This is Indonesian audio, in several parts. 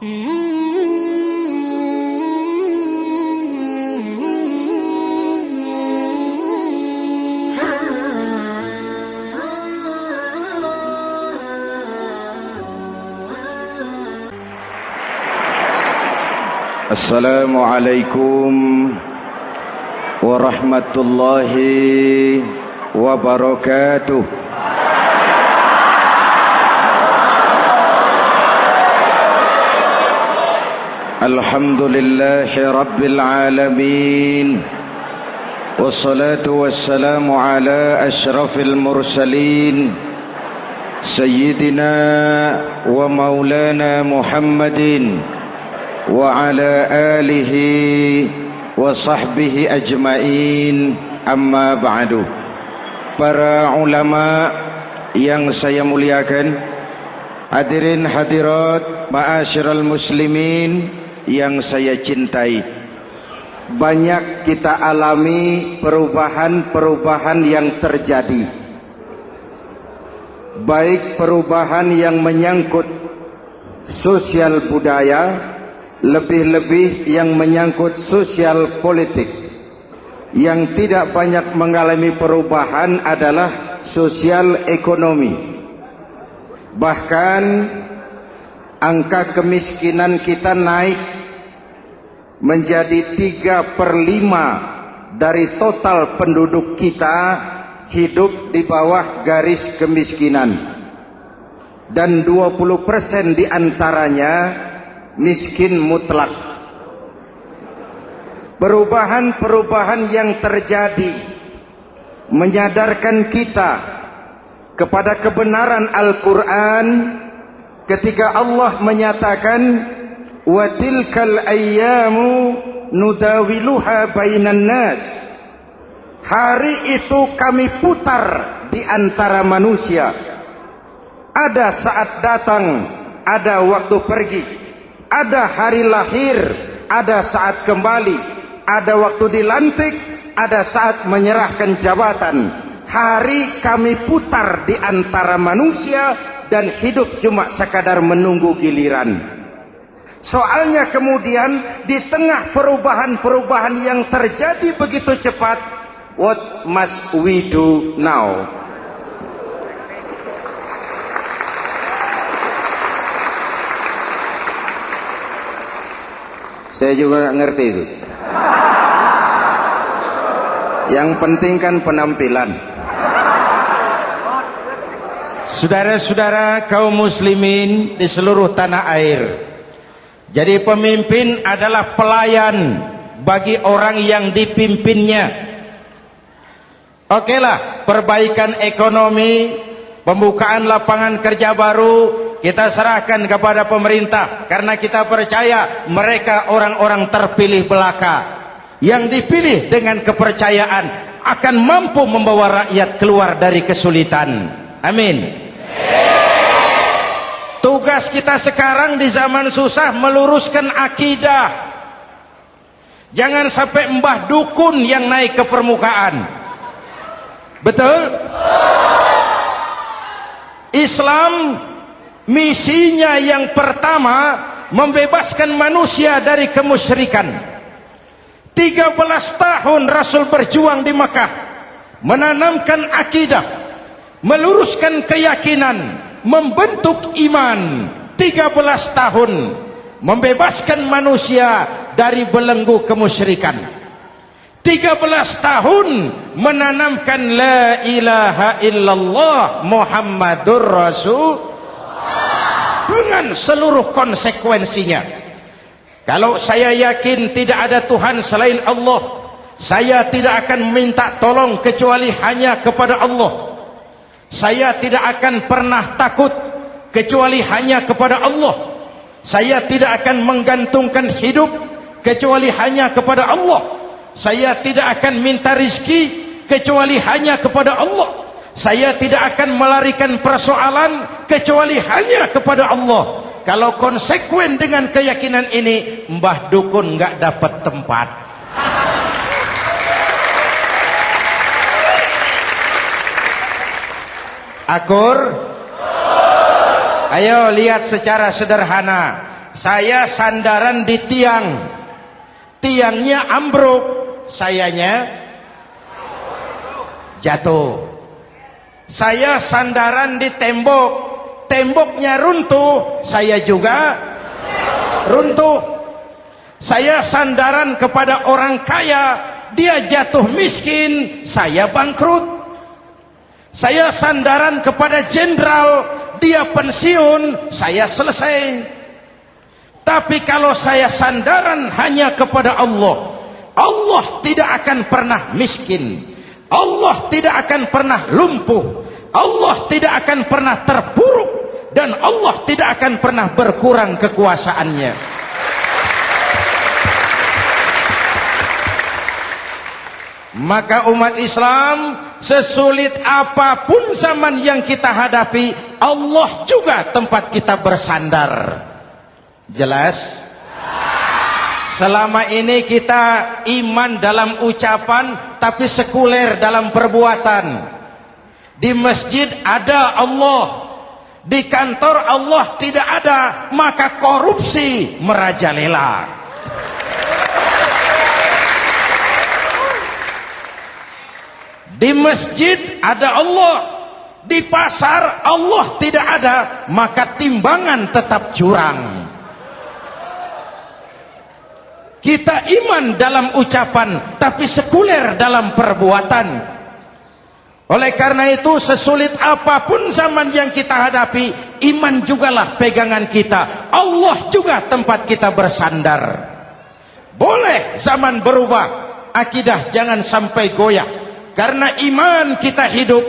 Assalamualaikum warahmatullahi wabarakatuh. Alhamdulillahi rabbil alamin. Wassalatu wassalamu ala asyrafil mursalin Sayyidina wa maulana Muhammadin wa ala alihi wa sahbihi ajmain, amma ba'du. Para ulama yang saya muliakan, hadirin hadirat ma'asyiral muslimin yang saya cintai, banyak kita alami perubahan-perubahan yang terjadi, baik perubahan yang menyangkut sosial budaya, lebih-lebih yang menyangkut sosial politik. Yang tidak banyak mengalami perubahan adalah sosial ekonomi. Bahkan angka kemiskinan kita naik menjadi 3/5 dari total penduduk kita hidup di bawah garis kemiskinan, dan 20% diantaranya miskin mutlak. Perubahan-perubahan yang terjadi menyadarkan kita kepada kebenaran Al-Quran ketika Allah menyatakan wa tilkal ayyamu nudawiluha bainan nas. Hari itu kami putar di antara manusia. Ada saat datang, ada waktu pergi. Ada hari lahir, ada saat kembali, ada waktu dilantik, ada saat menyerahkan jabatan. Hari kami putar di antara manusia dan hidup cuma sekadar menunggu giliran. Soalnya kemudian di tengah perubahan-perubahan yang terjadi begitu cepat, what must we do now? Saya juga nggak ngerti itu. Yang penting kan penampilan. Saudara-saudara kaum muslimin di seluruh tanah air, jadi pemimpin adalah pelayan bagi orang yang dipimpinnya. Okelah, perbaikan ekonomi, pembukaan lapangan kerja baru kita serahkan kepada pemerintah, karena kita percaya mereka orang-orang terpilih belaka yang dipilih dengan kepercayaan akan mampu membawa rakyat keluar dari kesulitan. Amin. Tugas kita sekarang di zaman susah meluruskan akidah. Jangan sampai mbah dukun yang naik ke permukaan. Betul? Islam misinya yang pertama membebaskan manusia dari kemusyrikan. 13 tahun Rasul berjuang di Mekah, menanamkan akidah, meluruskan keyakinan, membentuk iman. 13 tahun membebaskan manusia dari belenggu kemusyrikan. 13 tahun menanamkan la ilaha illallah Muhammadur Rasul dengan seluruh konsekuensinya. Kalau saya yakin tidak ada Tuhan selain Allah, saya tidak akan minta tolong kecuali hanya kepada Allah. Saya tidak akan pernah takut kecuali hanya kepada Allah. Saya tidak akan menggantungkan hidup kecuali hanya kepada Allah. Saya tidak akan minta rizki kecuali hanya kepada Allah. Saya tidak akan melarikan persoalan kecuali hanya kepada Allah. Kalau konsekuen dengan keyakinan ini, mbah dukun nggak dapat tempat. Akur? Ayo lihat secara sederhana. saya sandaran di tiang, tiangnya ambruk, sayanya jatuh. Saya sandaran di tembok, temboknya runtuh, saya juga runtuh. Saya sandaran kepada orang kaya, dia jatuh miskin, saya bangkrut. Saya sandaran kepada jenderal, dia pensiun, saya selesai. Tapi kalau saya sandaran hanya kepada Allah, Allah tidak akan pernah miskin, Allah tidak akan pernah lumpuh, Allah tidak akan pernah terpuruk, dan Allah tidak akan pernah berkurang kekuasaannya. Maka umat Islam, sesulit apapun zaman yang kita hadapi, Allah juga tempat kita bersandar. Jelas? Selama ini kita iman dalam ucapan, tapi sekuler dalam perbuatan. Di masjid ada Allah, di kantor Allah tidak ada, maka korupsi merajalela. Di masjid ada Allah, di pasar Allah tidak ada, maka timbangan tetap curang. Kita iman dalam ucapan, tapi sekuler dalam perbuatan. Oleh karena itu, sesulit apapun zaman yang kita hadapi, iman jugalah pegangan kita, Allah juga tempat kita bersandar. Boleh zaman berubah, akidah jangan sampai goyah. Karena iman kita hidup,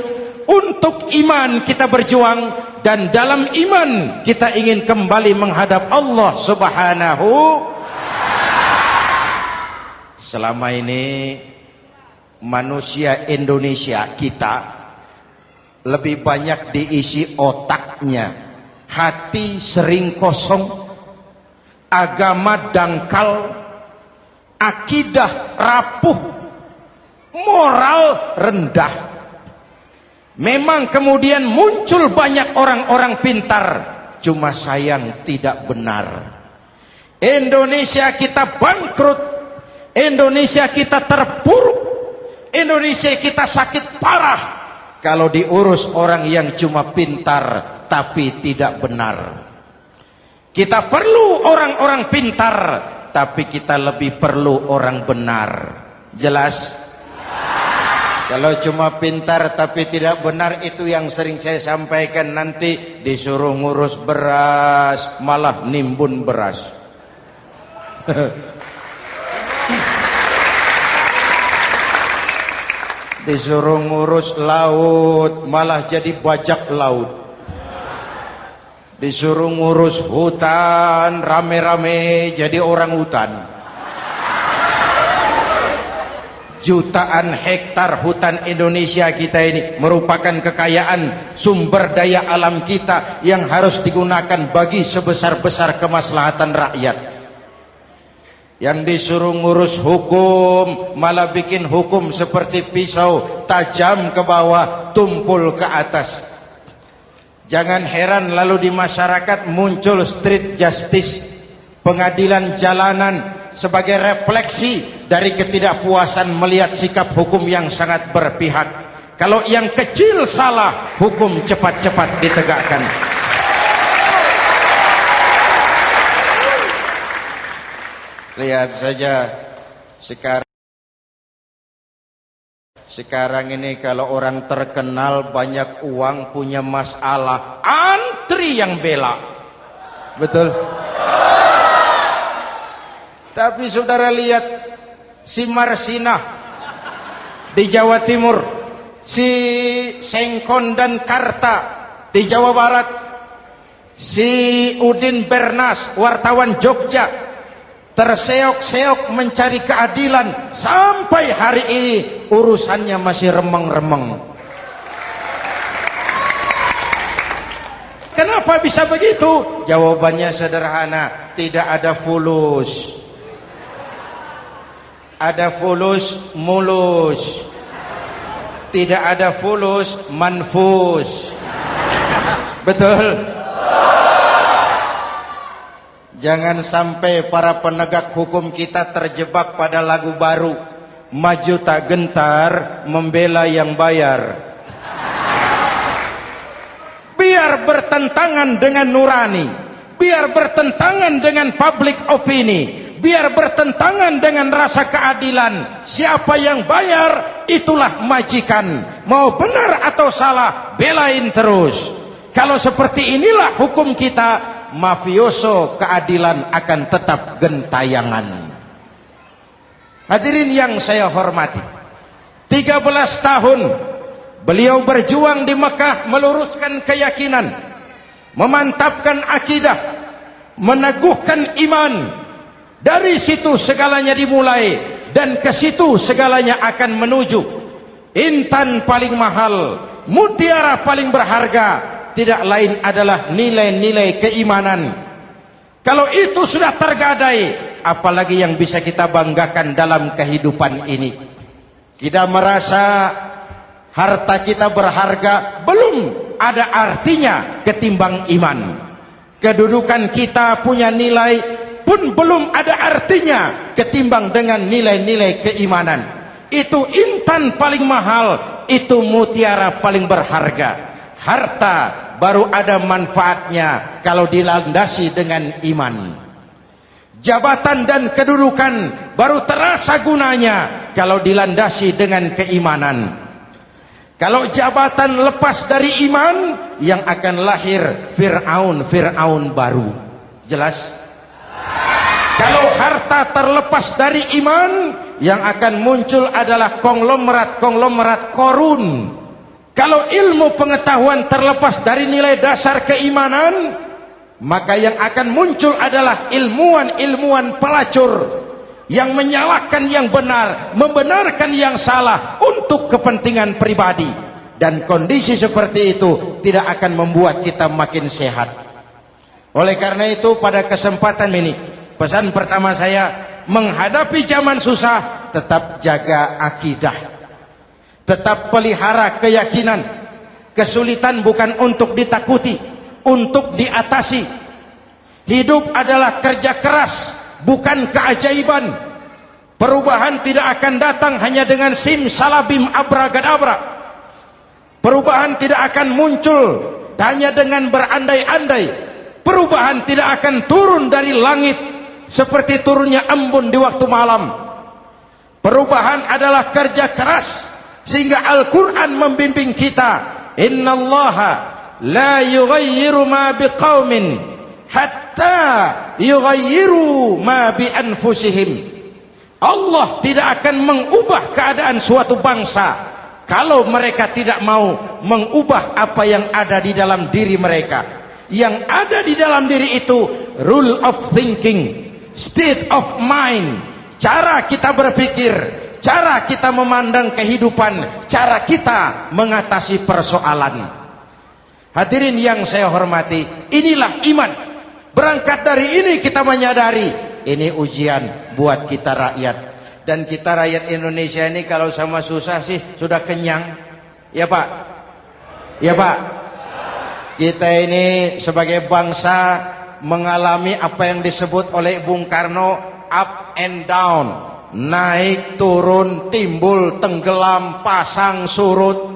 untuk iman kita berjuang, dan dalam iman kita ingin kembali menghadap Allah Subhanahu. Selama ini manusia Indonesia kita lebih banyak diisi otaknya, hati sering kosong, agama dangkal, akidah rapuh, moral rendah. Memang kemudian muncul banyak orang-orang pintar, cuma sayang tidak benar. Indonesia kita bangkrut, Indonesia kita terpuruk, Indonesia kita sakit parah kalau diurus orang yang cuma pintar tapi tidak benar. Kita perlu orang-orang pintar, tapi kita lebih perlu orang benar. Jelas? Kalau cuma pintar tapi tidak benar, itu yang sering saya sampaikan, nanti disuruh ngurus beras malah nimbun beras. Disuruh ngurus laut malah jadi bajak laut. Disuruh ngurus hutan rame-rame jadi orang hutan. Jutaan hektar hutan Indonesia kita ini merupakan kekayaan sumber daya alam kita yang harus digunakan bagi sebesar-besar kemaslahatan rakyat. Yang disuruh ngurus hukum malah bikin hukum seperti pisau, tajam ke bawah, tumpul ke atas. Jangan heran lalu di masyarakat muncul street justice, pengadilan jalanan, sebagai refleksi dari ketidakpuasan melihat sikap hukum yang sangat berpihak. Kalau yang kecil salah, hukum cepat-cepat ditegakkan. Lihat saja sekarang ini, kalau orang terkenal banyak uang punya masalah, antri yang bela. Betul? Tapi saudara lihat si Marsinah di Jawa Timur, si Sengkon dan Karta di Jawa Barat, si Udin Bernas wartawan Jogja, terseok-seok mencari keadilan, sampai hari ini urusannya masih remeng-remeng. Kenapa bisa begitu? Jawabannya sederhana, tidak ada fulus. Ada fulus mulus, tidak ada fulus manfus. Betul? Jangan sampai para penegak hukum kita terjebak pada lagu baru, maju tak gentar membela yang bayar. Biar bertentangan dengan nurani, biar bertentangan dengan public opini, biar bertentangan dengan rasa keadilan. Siapa yang bayar, itulah majikan. Mau benar atau salah, belain terus. Kalau seperti inilah hukum kita, mafioso keadilan akan tetap gentayangan. Hadirin yang saya hormati, 13 tahun beliau berjuang di Mekah, meluruskan keyakinan, memantapkan akidah, meneguhkan iman. Dari situ segalanya dimulai, dan ke situ segalanya akan menuju. Intan paling mahal, mutiara paling berharga, tidak lain adalah nilai-nilai keimanan. Kalau itu sudah tergadai, apalagi yang bisa kita banggakan dalam kehidupan ini? Kita merasa harta kita berharga, belum ada artinya ketimbang iman. Kedudukan kita punya nilai pun belum ada artinya ketimbang dengan nilai-nilai keimanan. Itu intan paling mahal, itu mutiara paling berharga. Harta baru ada manfaatnya kalau dilandasi dengan iman. Jabatan dan kedudukan baru terasa gunanya kalau dilandasi dengan keimanan. Kalau jabatan lepas dari iman, yang akan lahir Fir'aun baru. Jelas? Kalau harta terlepas dari iman, yang akan muncul adalah konglomerat Korun. Kalau ilmu pengetahuan terlepas dari nilai dasar keimanan, maka yang akan muncul adalah ilmuwan pelacur yang menyalahkan yang benar, membenarkan yang salah untuk kepentingan pribadi. Dan kondisi seperti itu tidak akan membuat kita makin sehat. Oleh karena itu, pada kesempatan ini, pesan pertama saya, menghadapi zaman susah, tetap jaga akidah. Tetap pelihara keyakinan. Kesulitan bukan untuk ditakuti, untuk diatasi. Hidup adalah kerja keras, bukan keajaiban. Perubahan tidak akan datang hanya dengan simsalabim abragadabra. Perubahan tidak akan muncul hanya dengan berandai-andai. Perubahan tidak akan turun dari langit seperti turunnya embun di waktu malam. Perubahan adalah kerja keras. Sehingga Al-Quran membimbing kita, innallaha la yughayyiru ma biqaumin hatta yughayyiru ma bi anfusihim. Allah tidak akan mengubah keadaan suatu bangsa kalau mereka tidak mau mengubah apa yang ada di dalam diri mereka. Yang ada di dalam diri itu rule of thinking, state of mind, cara kita berpikir, cara kita memandang kehidupan, cara kita mengatasi persoalan. Hadirin yang saya hormati, inilah iman. Berangkat dari ini kita menyadari, ini ujian buat kita rakyat. Dan kita rakyat Indonesia ini kalau sama susah sih sudah kenyang. Ya Pak? Ya Pak? Kita ini sebagai bangsa mengalami apa yang disebut oleh Bung Karno up and down. Naik, turun, timbul, tenggelam, pasang, surut.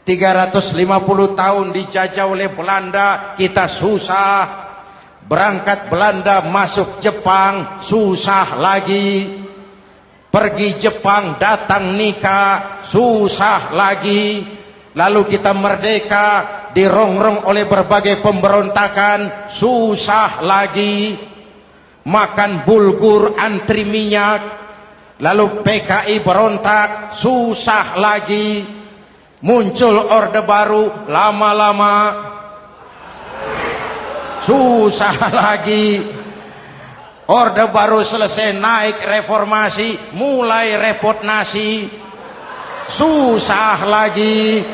350 tahun dijajah oleh Belanda, kita susah. Berangkat Belanda, masuk Jepang, susah lagi. Pergi Jepang, datang nikah, susah lagi. Lalu kita merdeka, dirongrong oleh berbagai pemberontakan, susah lagi. Makan bulgur, antri minyak. Lalu PKI berontak, susah lagi. Muncul orde baru, lama-lama susah lagi. Orde baru selesai, naik reformasi, mulai repot nasi, susah lagi.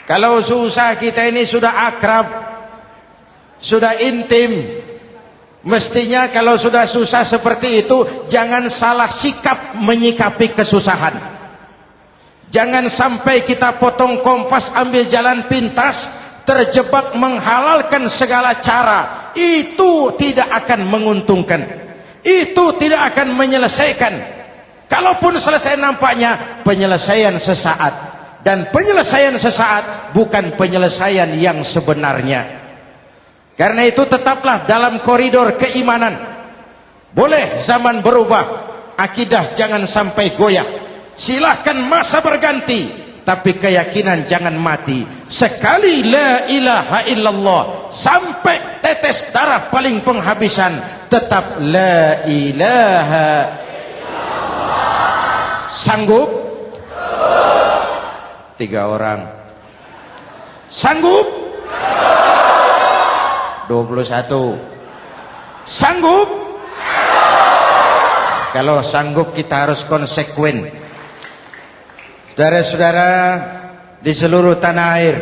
Kalau susah kita ini sudah akrab, sudah intim. Mestinya kalau sudah susah seperti itu, jangan salah sikap menyikapi kesusahan. Jangan sampai kita potong kompas, ambil jalan pintas, terjebak menghalalkan segala cara. Itu tidak akan menguntungkan, itu tidak akan menyelesaikan. Kalaupun selesai, nampaknya penyelesaian sesaat, dan penyelesaian sesaat bukan penyelesaian yang sebenarnya. Karena itu tetaplah dalam koridor keimanan. Boleh zaman berubah, akidah jangan sampai goyah. Silahkan masa berganti, tapi keyakinan jangan mati. Sekali la ilaha illallah, sampai tetes darah paling penghabisan, tetap la ilaha illallah. Sanggup? 3 orang. Sanggup? 21. Sanggup? Kalau sanggup kita harus konsekuen. Saudara-saudara di seluruh tanah air,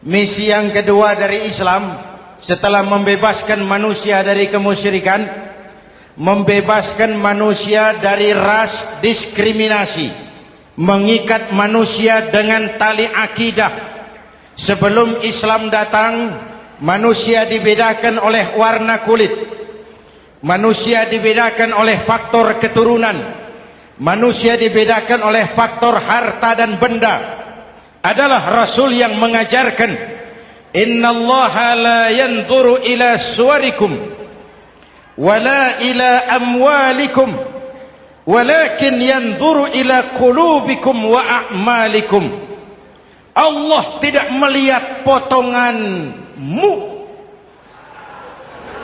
misi yang kedua dari Islam setelah membebaskan manusia dari kemusyrikan, membebaskan manusia dari ras diskriminasi, mengikat manusia dengan tali akidah. Sebelum Islam datang, manusia dibedakan oleh warna kulit, manusia dibedakan oleh faktor keturunan, manusia dibedakan oleh faktor harta dan benda. Adalah Rasul yang mengajarkan, innallaha la yanzuru ila suwarikum wala ila amwalikum walakin yanzuru ila qulubikum wa a'malikum. Allah tidak melihat potonganmu,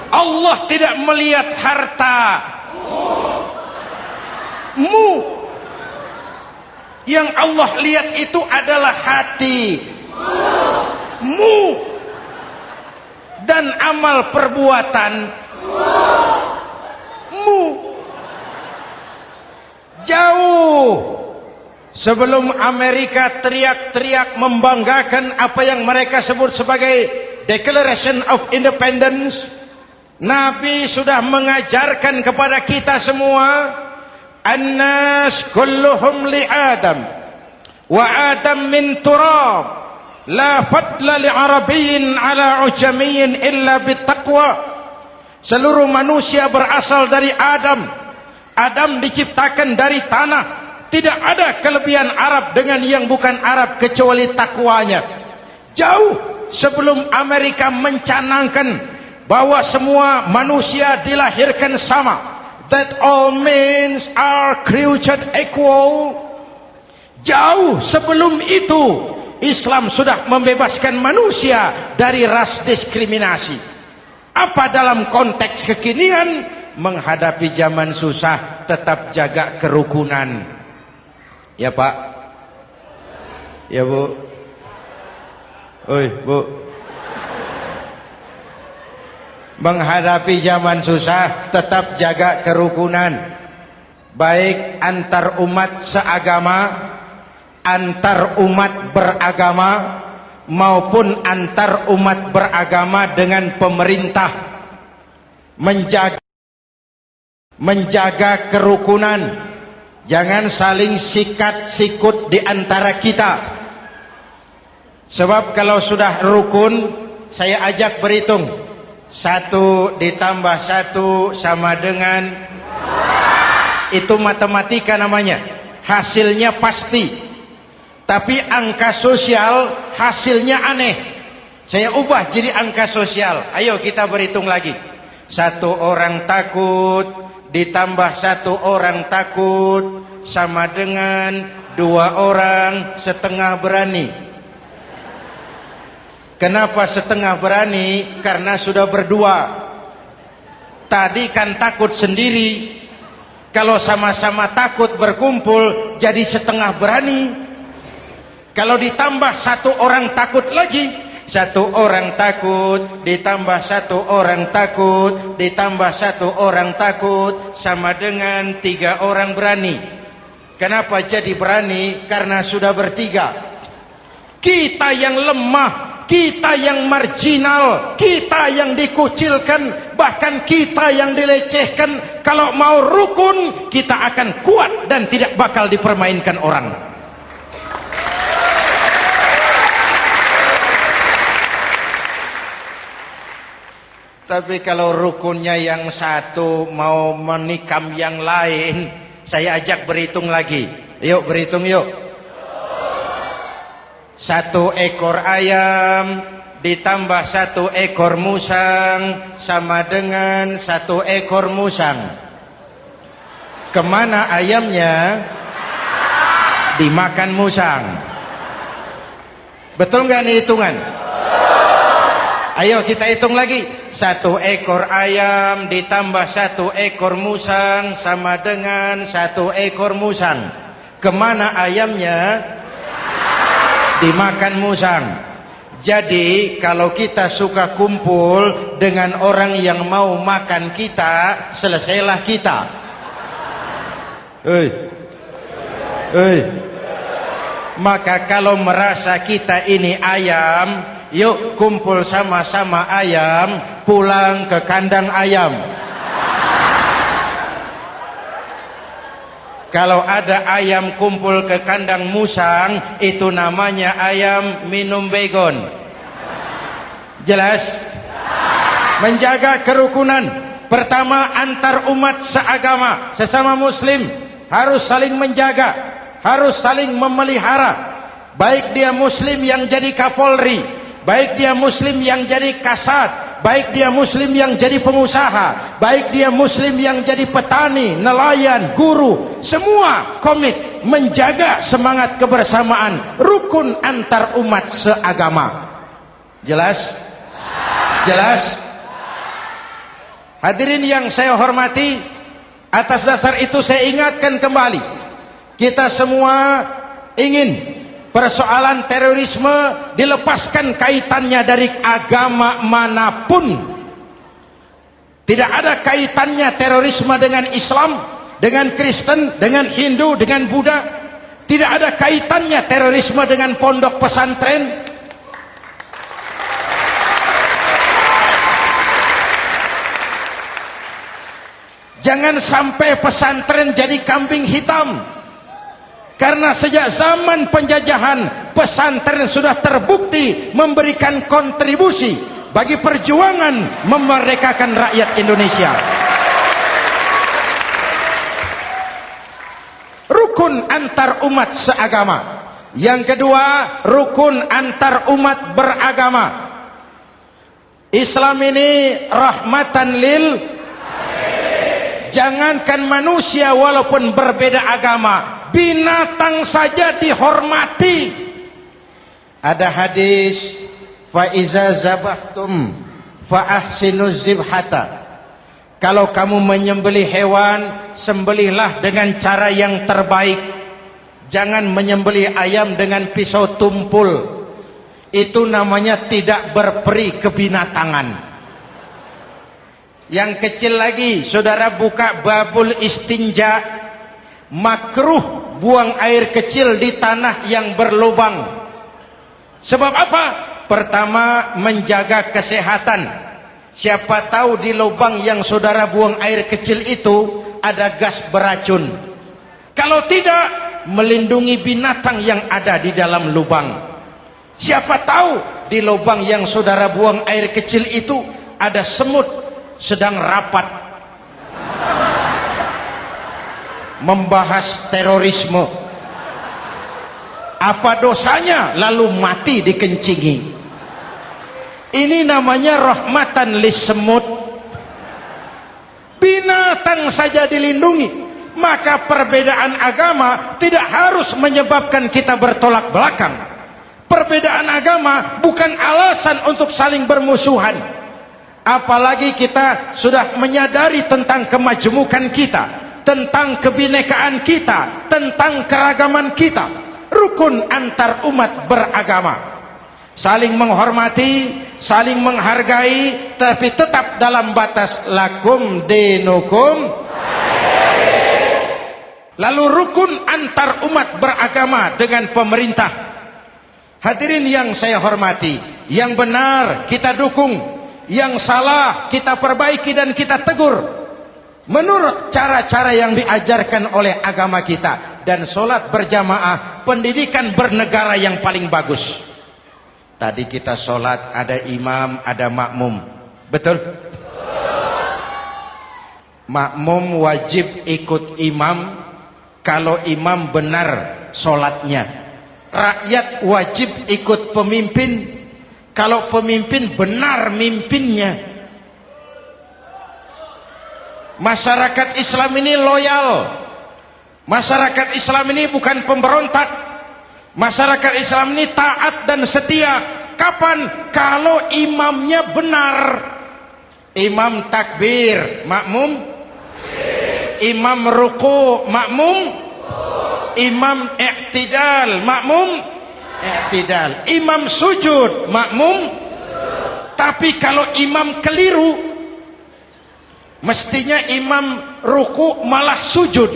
Allah tidak melihat hartamu. Yang Allah lihat itu adalah hatimu dan amal perbuatanmu. Jauh sebelum Amerika teriak-teriak membanggakan apa yang mereka sebut sebagai Declaration of Independence, Nabi sudah mengajarkan kepada kita semua, An-nas kulluhum li Adam wa Adam min turab, la fadla li Arabiyyin ala ujamiyyin illa bittaqwa. Seluruh manusia berasal dari Adam. Adam diciptakan dari tanah. Tidak ada kelebihan Arab dengan yang bukan Arab kecuali takwanya. Jauh sebelum Amerika mencanangkan bahwa semua manusia dilahirkan sama, that all men are created equal. Jauh sebelum itu Islam sudah membebaskan manusia dari ras diskriminasi. Apa dalam konteks kekinian? Menghadapi zaman susah, tetap jaga kerukunan. Ya Pak, ya Bu, oi Bu. Menghadapi zaman susah, tetap jaga kerukunan, baik antar umat seagama, antar umat beragama, maupun antar umat beragama dengan pemerintah. Menjaga kerukunan. Jangan saling sikat sikut di antara kita. Sebab kalau sudah rukun, saya ajak berhitung. 1 ditambah 1 sama dengan, itu matematika namanya. Hasilnya pasti. Tapi angka sosial hasilnya aneh. Saya ubah jadi angka sosial. Ayo kita berhitung lagi. 1 orang takut ditambah 1 orang takut sama dengan 2 orang setengah berani. Kenapa setengah berani? Karena sudah berdua. Tadi kan takut sendiri. Kalau sama-sama takut berkumpul jadi setengah berani. Kalau ditambah 1 orang takut lagi, 1 orang takut ditambah 1 orang takut ditambah 1 orang takut sama dengan 3 orang berani. Kenapa jadi berani? Karena sudah bertiga. Kita yang lemah, kita yang marginal, kita yang dikucilkan, bahkan kita yang dilecehkan, kalau mau rukun kita akan kuat dan tidak bakal dipermainkan orang. Tapi kalau rukunnya yang satu mau menikam yang lain, saya ajak berhitung lagi. Yuk berhitung yuk. 1 ekor ayam ditambah 1 ekor musang sama dengan 1 ekor musang. Kemana ayamnya? Dimakan musang. Betul nggak nih hitungan? Ayo kita hitung lagi. 1 ekor ayam ditambah 1 ekor musang sama dengan 1 ekor musang. Kemana ayamnya? Dimakan musang. Jadi kalau kita suka kumpul dengan orang yang mau makan kita, selesailah kita. Maka kalau merasa kita ini ayam, yuk kumpul sama-sama ayam, pulang ke kandang ayam. Kalau ada ayam kumpul ke kandang musang, itu namanya ayam minum baygon. Jelas? Menjaga kerukunan. Pertama, antar umat seagama, sesama muslim harus saling menjaga, harus saling memelihara. Baik dia muslim yang jadi kapolri, baik dia muslim yang jadi kasat, baik dia muslim yang jadi pengusaha, baik dia muslim yang jadi petani, nelayan, guru, semua komit menjaga semangat kebersamaan, rukun antar umat seagama. Jelas? Jelas? Hadirin yang saya hormati, atas dasar itu saya ingatkan kembali, kita semua ingin persoalan terorisme dilepaskan kaitannya dari agama manapun. Tidak ada kaitannya terorisme dengan Islam, dengan Kristen, dengan Hindu, dengan Buddha. Tidak ada kaitannya terorisme dengan pondok pesantren. Jangan sampai pesantren jadi kambing hitam. Karena sejak zaman penjajahan, pesantren sudah terbukti memberikan kontribusi bagi perjuangan memerdekakan rakyat Indonesia. Rukun antar umat seagama. Yang kedua, rukun antar umat beragama. Islam ini rahmatan lil. Jangankan manusia walaupun berbeda agama, binatang saja dihormati. Ada hadis, fa iza zabahtum fa ahsinuz zibhata. Kalau kamu menyembelih hewan, sembelihlah dengan cara yang terbaik. Jangan menyembelih ayam dengan pisau tumpul. Itu namanya tidak berperi kebinatangan. Yang kecil lagi, saudara buka babul istinja, makruh buang air kecil di tanah yang berlubang. Sebab apa? Pertama, menjaga kesehatan. Siapa tahu di lubang yang saudara buang air kecil itu ada gas beracun. Kalau tidak, melindungi binatang yang ada di dalam lubang. Siapa tahu di lubang yang saudara buang air kecil itu ada semut sedang rapat membahas terorisme. Apa dosanya lalu mati dikencingi? Ini namanya rahmatan lis semut. Binatang saja dilindungi. Maka perbedaan agama tidak harus menyebabkan kita bertolak belakang. Perbedaan agama bukan alasan untuk saling bermusuhan. Apalagi kita sudah menyadari tentang kemajemukan kita, tentang kebinekaan kita, tentang keragaman kita. Rukun antar umat beragama. Saling menghormati, saling menghargai, tapi tetap dalam batas lakum dinukum. Lalu rukun antar umat beragama dengan pemerintah. Hadirin yang saya hormati, yang benar kita dukung, yang salah kita perbaiki dan kita tegur menurut cara-cara yang diajarkan oleh agama kita. Dan sholat berjamaah, pendidikan bernegara yang paling bagus. Tadi kita sholat ada imam, ada makmum, betul? makmum wajib ikut imam kalau imam benar sholatnya. Rakyat wajib ikut pemimpin kalau pemimpin benar mimpinnya. Masyarakat Islam ini loyal. Masyarakat Islam ini bukan pemberontak. Masyarakat Islam ini taat dan setia. Kapan? Kalau imamnya benar. Imam takbir, makmum. Imam ruku, makmum. Imam i'tidal, makmum. I'tidal. Imam sujud, makmum. Tapi kalau imam keliru, mestinya imam ruku malah sujud.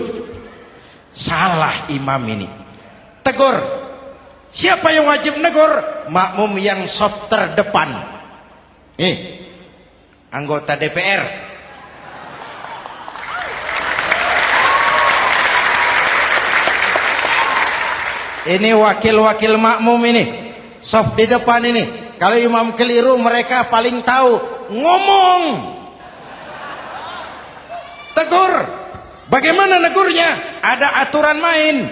Salah imam ini. Tegur. Siapa yang wajib negur? Makmum yang saf terdepan. Anggota DPR. Ini wakil-wakil makmum ini, saf di depan ini. Kalau imam keliru mereka paling tahu. Ngomong. Tegur. Bagaimana negurnya? Ada aturan main.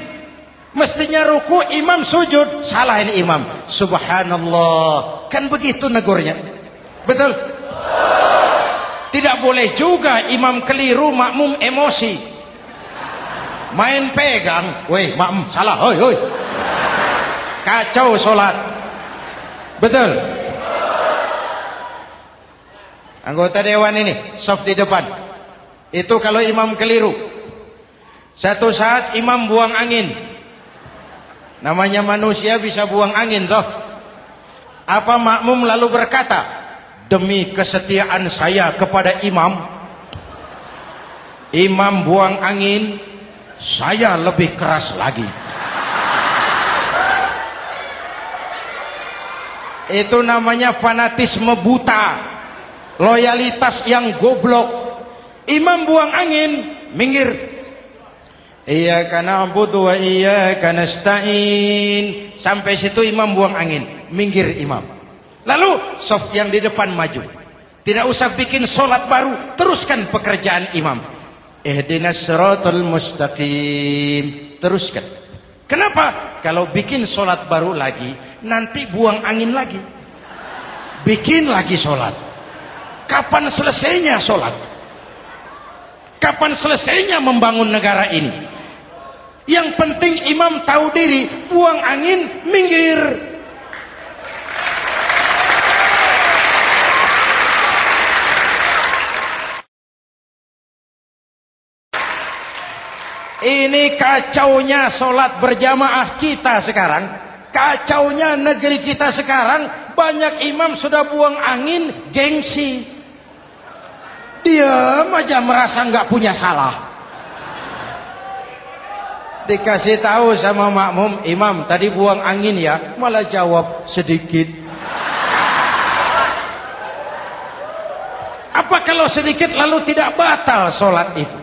Mestinya ruku, imam sujud. Salah ini imam. Subhanallah. Kan begitu negurnya. Betul? Tidak boleh juga imam keliru, makmum emosi. Main pegang. Weh, makmum salah. Hoi, hoi. Kacau sholat. Betul? Anggota dewan ini, saf di depan. Itu kalau imam keliru. Satu saat imam buang angin. Namanya manusia bisa buang angin toh. Apa makmum lalu berkata, demi kesetiaan saya kepada imam, imam buang angin, saya lebih keras lagi. Itu namanya fanatisme buta, loyalitas yang goblok. Imam buang angin, minggir. Iyyaka na'budu wa iyyaka nasta'in. Sampai situ imam buang angin, minggir imam. Lalu saf yang di depan maju. Tidak usah bikin solat baru, teruskan pekerjaan imam. Ihdinas siratal mustaqim. Teruskan. Kenapa? Kalau bikin solat baru lagi, nanti buang angin lagi. Bikin lagi solat. Kapan selesainya solat? Kapan selesainya membangun negara ini? Yang penting imam tahu diri, buang angin, minggir. Ini kacaunya solat berjamaah kita sekarang. Kacaunya negeri kita sekarang. Banyak imam sudah buang angin, gengsi. Diam aja merasa nggak punya salah. Dikasih tahu sama makmum, imam tadi buang angin ya, malah jawab sedikit. Apa kalau sedikit lalu tidak batal solat itu?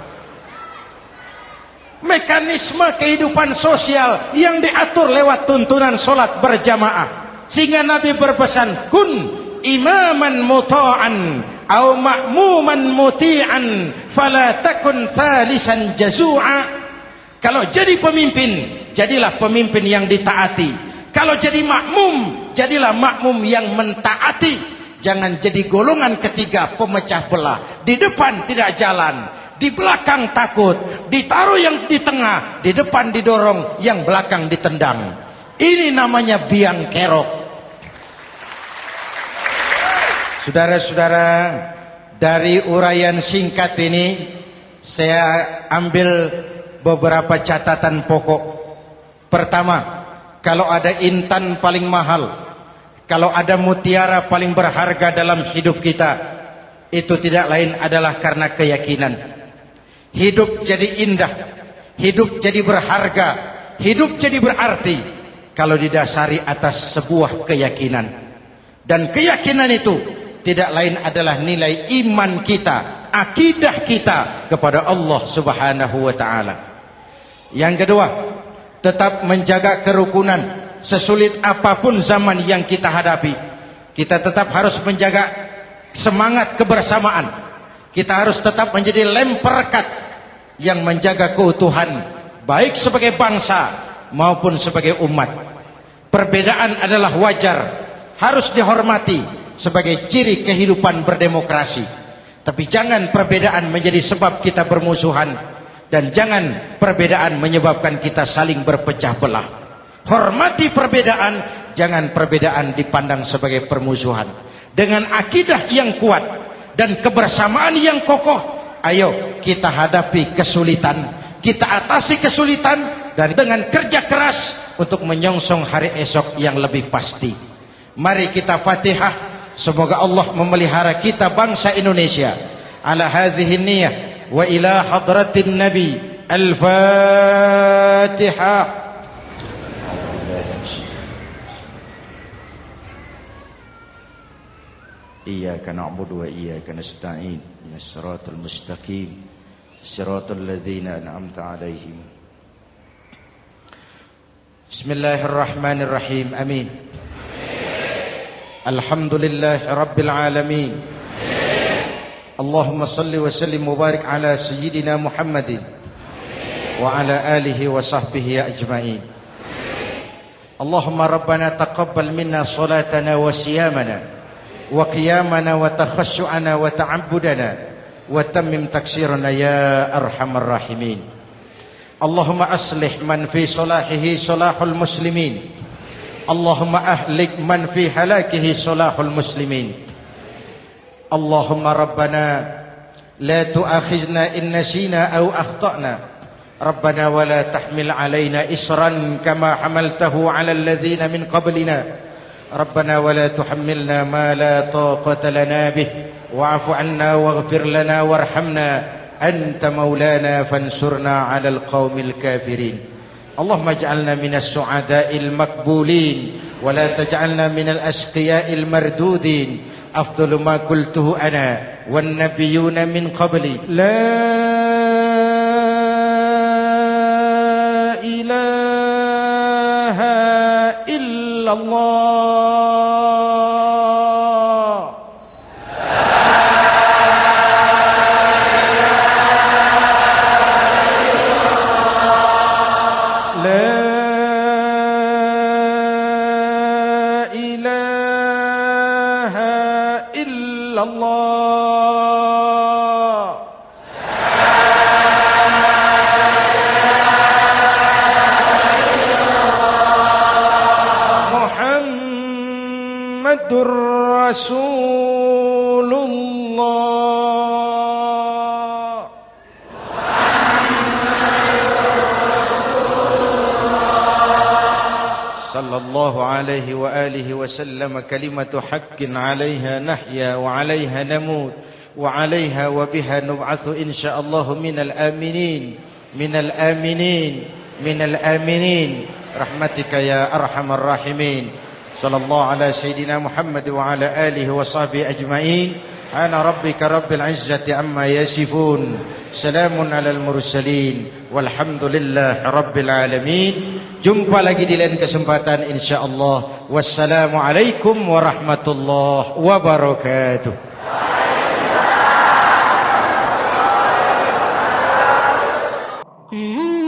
Mekanisme kehidupan sosial yang diatur lewat tuntunan solat berjamaah. Sehingga Nabi berpesan, kun imaman muta'an au ma'muman muti'an fala takun thalisan jazu'a. Kalau jadi pemimpin, jadilah pemimpin yang ditaati. Kalau jadi makmum, jadilah makmum yang mentaati. Jangan jadi golongan ketiga pemecah belah. Di depan tidak jalan, di belakang takut, ditaruh yang di tengah, di depan didorong, yang belakang ditendang. Ini namanya biang kerok. Saudara-saudara, dari uraian singkat ini saya ambil beberapa catatan pokok. Pertama, kalau ada intan paling mahal, kalau ada mutiara paling berharga dalam hidup kita, itu tidak lain adalah karena keyakinan. Hidup jadi indah, hidup jadi berharga, hidup jadi berarti kalau didasari atas sebuah keyakinan. Dan keyakinan itu tidak lain adalah nilai iman kita, akidah kita kepada Allah Subhanahu wa ta'ala. Yang kedua, tetap menjaga kerukunan. Sesulit apapun zaman yang kita hadapi, kita tetap harus menjaga semangat kebersamaan. Kita harus tetap menjadi lem perekat yang menjaga keutuhan, baik sebagai bangsa maupun sebagai umat. Perbedaan adalah wajar, harus dihormati sebagai ciri kehidupan berdemokrasi. Tapi jangan perbedaan menjadi sebab kita bermusuhan, dan jangan perbedaan menyebabkan kita saling berpecah belah. Hormati perbedaan, jangan perbedaan dipandang sebagai permusuhan. Dengan akidah yang kuat dan kebersamaan yang kokoh, ayo kita hadapi kesulitan, kita atasi kesulitan, dan dengan kerja keras untuk menyongsong hari esok yang lebih pasti. Mari kita Fatihah, semoga Allah memelihara kita bangsa Indonesia. Ala hadhihi niyah wa ila hadratin Nabi. Al-Fatihah. Iyyaka na'budu wa iyyaka nasta'in. Ihdinas siratal mustaqim. Siratal ladzina an'amta 'alaihim. Bismillahirrahmanirrahim. Amin. Alhamdulillahi rabbil alamin. Allahumma salli wa sallim mubarak ala sayyidina Muhammadin wa ala alihi wa sahbihi ajma'in. Allahumma rabbana taqabbal minna salatana wa siyamana wa qiyamana wa takhassu'ana wa ta'abbudana wa tammim taksirana ya arhamar rahimin. Allahumma aslih man fi salahihi salahul muslimin. Allahumma ahlik man fi halakihi salahul muslimin. Allahumma rabbana la tu'akhizna in nasina aw akhtana. Rabbana wa la tahmil alaina isran kama hamaltahu ala alladhina min qablina. ربنا ولا تحملنا ما لا طاقة لنا به واعف عنا واغفر لنا وارحمنا أنت مولانا فانصرنا على القوم الكافرين. اللهم اجعلنا من السعداء المقبولين ولا تجعلنا من الأشقياء المردودين. أفضل ما قلته أنا والنبيون من قبلي لا إله إلا الله. Rasulullah. Sallallahu alaihi wa alihi wa sallam. Kalimatu haqqin 'alaiha nahya wa 'alaiha namut wa 'alaiha wa biha nub'atsu insyaallah minal aminin minal aminin minal aminin rahmatika ya arhamar rahimin. Sallallahu ala sayyidina Muhammad wa ala alihi wa sahbihi ajma'in. Ana rabbika rabbil izzati amma yasifun. Salamun alal mursalin. Walhamdulillahi rabbil alamin. Jumpa lagi di lain kesempatan insyaallah. Wassalamualaikum warahmatullahi wabarakatuh. Mm-hmm.